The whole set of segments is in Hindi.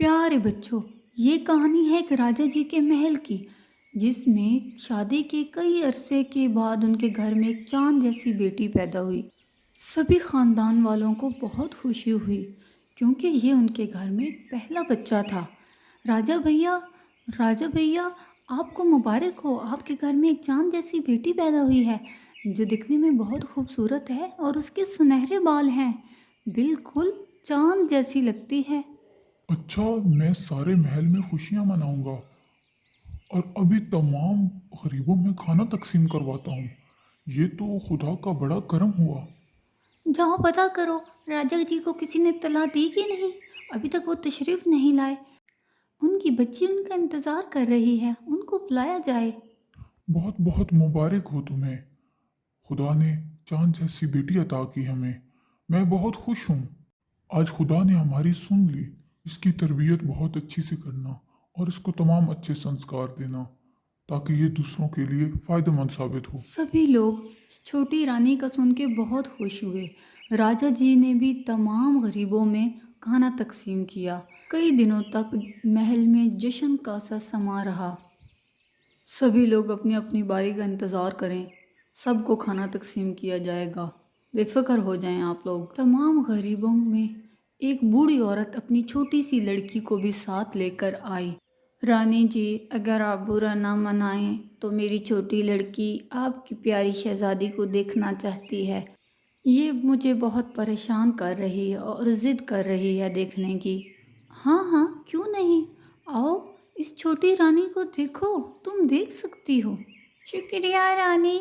प्यारे बच्चों, ये कहानी है एक राजा जी के महल की, जिसमें शादी के कई अरसे के बाद उनके घर में एक चांद जैसी बेटी पैदा हुई। सभी खानदान वालों को बहुत खुशी हुई, क्योंकि ये उनके घर में पहला बच्चा था। राजा भैया, राजा भैया, आपको मुबारक हो, आपके घर में एक चांद जैसी बेटी पैदा हुई है, जो दिखने में बहुत खूबसूरत है और उसके सुनहरे बाल हैं, बिल्कुल चांद जैसी लगती है। अच्छा, मैं सारे महल में खुशियां मनाऊंगा और अभी तमाम गरीबों में खाना तकसीम करवाता हूँ। ये तो खुदा का बड़ा करम हुआ। जाओ पता करो, राजा जी को किसी ने तला दी कि नहीं। अभी तक वो तशरीफ नहीं लाए। उनकी बच्ची उनका इंतजार कर रही है, उनको बुलाया जाए। बहुत बहुत मुबारक हो तुम्हें। खुदा ने चांद जैसी बेटी अता की हमें। मैं बहुत खुश हूँ। आज खुदा ने हमारी सुन ली। इसकी तरबियत बहुत अच्छी से करना और इसको तमाम अच्छे संस्कार देना, ताकि ये दूसरों के लिए फ़ायदेमंद साबित हो। सभी लोग छोटी रानी का सुन के बहुत खुश हुए। राजा जी ने भी तमाम गरीबों में खाना तकसीम किया। कई दिनों तक महल में जश्न का सा समा रहा। सभी लोग अपनी अपनी बारी का इंतज़ार करें, सबको खाना तकसीम किया जाएगा। बेफ़िक्र हो जाएं आप लोग। तमाम गरीबों में एक बूढ़ी औरत अपनी छोटी सी लड़की को भी साथ लेकर आई। रानी जी, अगर आप बुरा ना मनाएं तो मेरी छोटी लड़की आपकी प्यारी शहज़ादी को देखना चाहती है। ये मुझे बहुत परेशान कर रही है और ज़िद कर रही है देखने की। हाँ हाँ, क्यों नहीं, आओ, इस छोटी रानी को देखो, तुम देख सकती हो। शुक्रिया रानी,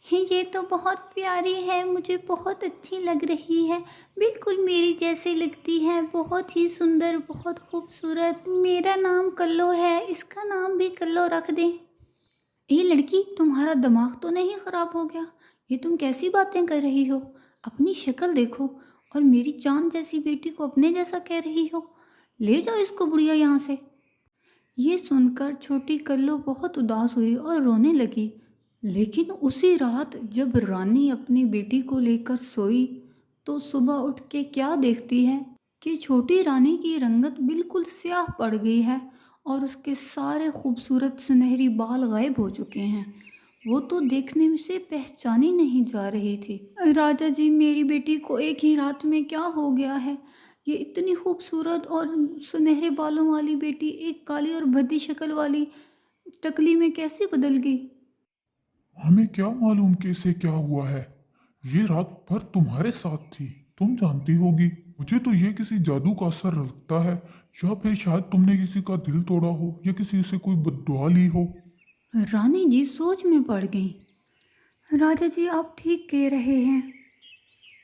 ये तो बहुत प्यारी है, मुझे बहुत अच्छी लग रही है, बिल्कुल मेरी जैसी लगती है, बहुत ही सुंदर, बहुत खूबसूरत। मेरा नाम कल्लो है, इसका नाम भी कल्लो रख दें। ये लड़की, तुम्हारा दिमाग तो नहीं ख़राब हो गया? ये तुम कैसी बातें कर रही हो? अपनी शक्ल देखो और मेरी चांद जैसी बेटी को अपने जैसा कह रही हो। ले जाओ इसको बुढ़िया यहाँ से। ये सुनकर छोटी कल्लू बहुत उदास हुई और रोने लगी। लेकिन उसी रात जब रानी अपनी बेटी को लेकर सोई, तो सुबह उठ के क्या देखती है कि छोटी रानी की रंगत बिल्कुल स्याह पड़ गई है और उसके सारे खूबसूरत सुनहरी बाल गायब हो चुके हैं। वो तो देखने में से पहचानी नहीं जा रही थी। राजा जी, मेरी बेटी को एक ही रात में क्या हो गया है? ये इतनी खूबसूरत और सुनहरे बालों वाली बेटी एक काली और भद्दी शक्ल वाली टकली में कैसे बदल गई? हमें क्या मालूम कि इसे क्या हुआ है। ये रात भर तुम्हारे साथ थी, तुम जानती होगी। मुझे तो ये किसी जादू का असर लगता है, या फिर शायद तुमने किसी का दिल तोड़ा हो या किसी से कोई बद्दुआ ली हो। रानी जी सोच में पड़ गई। राजा जी, आप ठीक कह रहे हैं।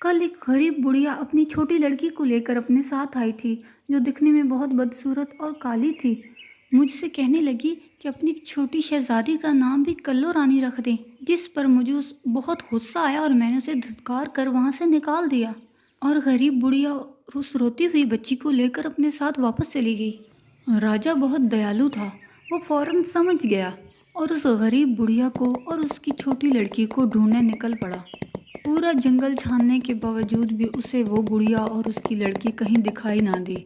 कल एक गरीब बुढ़िया अपनी छोटी लड़की को लेकर अपने साथ आई थी, जो दिखने में बहुत बदसूरत और काली थी। मुझसे कहने लगी कि अपनी छोटी शहजादी का नाम भी कल्लो रानी रख दें, जिस पर मुझे उस बहुत गुस्सा आया और मैंने उसे धुतकार कर वहाँ से निकाल दिया। और गरीब बुढ़िया उस रोती हुई बच्ची को लेकर अपने साथ वापस चली गई। राजा बहुत दयालु था, वो फौरन समझ गया और उस गरीब बुढ़िया को और उसकी छोटी लड़की को ढूंढने निकल पड़ा। पूरा जंगल छानने के बावजूद भी उसे वो बुढ़िया और उसकी लड़की कहीं दिखाई ना दी।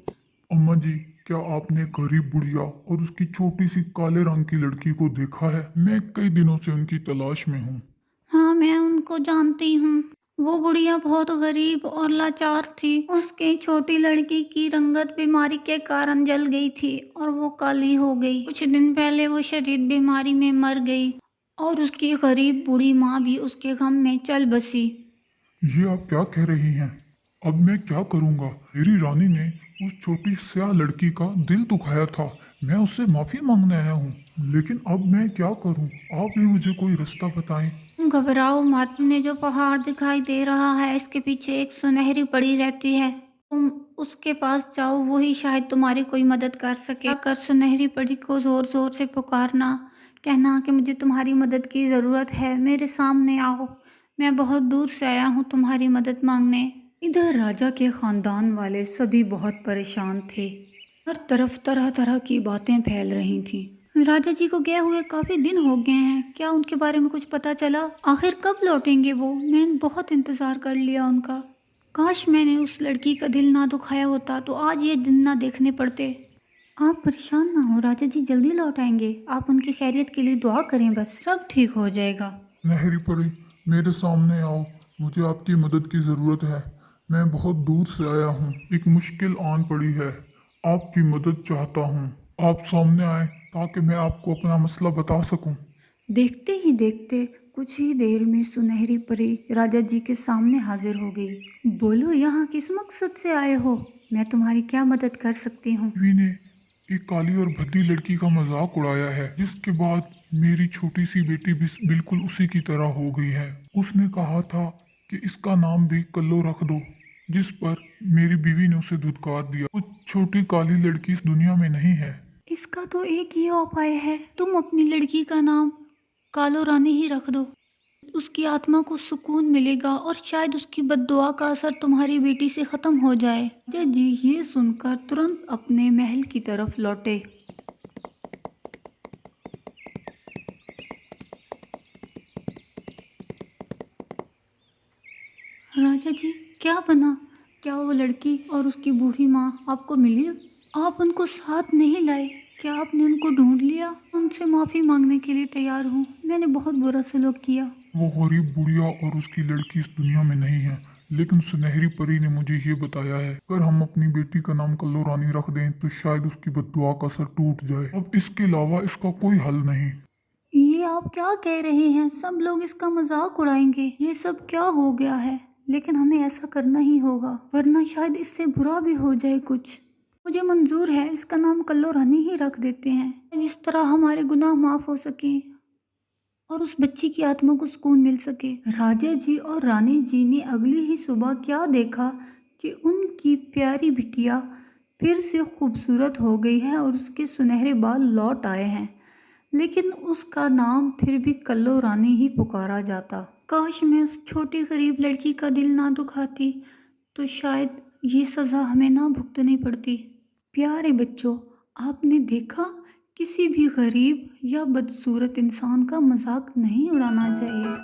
अम्मा जी, क्या आपने गरीब बुढ़िया और उसकी छोटी सी काले रंग की लड़की को देखा है? मैं कई दिनों से उनकी तलाश में हूँ। हाँ, मैं उनको जानती हूँ। वो बुढ़िया बहुत गरीब और लाचार थी। उसकी छोटी लड़की की रंगत बीमारी के कारण जल गई थी और वो काली हो गई। कुछ दिन पहले वो शदीद बीमारी में मर गई और उसकी गरीब बूढ़ी माँ भी उसके गम में चल बसी। ये आप क्या कह रही हैं? अब मैं क्या करूँगा? मेरी रानी ने उस छोटी स्याह लड़की का दिल दुखाया था। मैं उससे माफ़ी मांगने आया हूँ, लेकिन अब मैं क्या करूँ? आप भी मुझे कोई रास्ता बताएं। घबराओ मत, तुमने जो पहाड़ दिखाई दे रहा है इसके पीछे एक सुनहरी पड़ी रहती है। तुम उसके पास जाओ, वही शायद तुम्हारी कोई मदद कर सके। आकर सुनहरी परी को जोर जोर से पुकारना, कहना कि मुझे तुम्हारी मदद की ज़रूरत है, मेरे सामने आओ, मैं बहुत दूर से आया हूँ तुम्हारी मदद मांगने। इधर राजा के खानदान वाले सभी बहुत परेशान थे। हर तरफ तरह तरह की बातें फैल रही थीं। राजा जी को गए हुए काफ़ी दिन हो गए हैं, क्या उनके बारे में कुछ पता चला? आखिर कब लौटेंगे वो? मैंने बहुत इंतज़ार कर लिया उनका। काश मैंने उस लड़की का दिल ना दुखाया होता तो आज ये दिन ना देखने पड़ते। आप परेशान ना हो, राजा जी जल्दी लौट आएंगे। आप उनकी खैरियत के लिए दुआ करें, बस सब ठीक हो जाएगा। नहरी परी, मेरे सामने आओ। मुझे आपकी मदद की ज़रूरत है। मैं बहुत दूर से आया हूँ। एक मुश्किल आन पड़ी है। आपकी मदद चाहता हूँ। आप सामने आए ताकि मैं आपको अपना मसला बता सकूं। देखते ही देखते कुछ ही देर में सुनहरी परी राजा जी के सामने हाजिर हो गई। बोलो, यहाँ किस मकसद से आए हो? मैं तुम्हारी क्या मदद कर सकती हूँ? देवी ने एक काली और भद्दी लड़की का मजाक उड़ाया है, जिसके बाद मेरी छोटी सी बेटी भी बिल्कुल उसी की तरह हो गई है। उसने कहा था कि इसका नाम भी कल्लो रख दो, जिस पर मेरी बीवी ने उसे धुतकार दिया। वो छोटी काली लड़की इस दुनिया में नहीं है। इसका तो एक ही उपाय है, तुम अपनी लड़की का नाम कालो रानी ही रख दो। उसकी आत्मा को सुकून मिलेगा और शायद उसकी बद्दुआ का असर तुम्हारी बेटी से खत्म हो जाए। राजा जी ये सुनकर तुरंत अपने महल की तरफ लौटे। राजा जी, क्या बना? क्या वो लड़की और उसकी बूढ़ी माँ आपको मिली? आप उनको साथ नहीं लाए? क्या आपने उनको ढूंढ लिया? उनसे माफ़ी मांगने के लिए तैयार हूँ, मैंने बहुत बुरा सलूक किया। वो गरीब बुढ़िया और उसकी लड़की इस दुनिया में नहीं है, लेकिन सुनहरी परी ने मुझे ये बताया है, अगर हम अपनी बेटी का नाम कल्लो रानी रख दें तो शायद उसकी बद्दुआ का असर टूट जाए। अब इसके अलावा इसका कोई हल नहीं। ये आप क्या कह रहे हैं? सब लोग इसका मजाक उड़ाएंगे। ये सब क्या हो गया है? लेकिन हमें ऐसा करना ही होगा, वरना शायद इससे बुरा भी हो जाए कुछ। मुझे मंजूर है, इसका नाम कल्लो रानी ही रख देते हैं। इस तरह हमारे गुनाह माफ हो सके और उस बच्ची की आत्मा को सुकून मिल सके। राजा जी और रानी जी ने अगली ही सुबह क्या देखा कि उनकी प्यारी बिटिया फिर से खूबसूरत हो गई है और उसके सुनहरे बाल लौट आए हैं। लेकिन उसका नाम फिर भी कल्लो रानी ही पुकारा जाता। काश मैं उस छोटी गरीब लड़की का दिल ना दुखाती, तो शायद ये सज़ा हमें ना भुगतनी पड़ती। प्यारे बच्चों, आपने देखा, किसी भी गरीब या बदसूरत इंसान का मजाक नहीं उड़ाना चाहिए।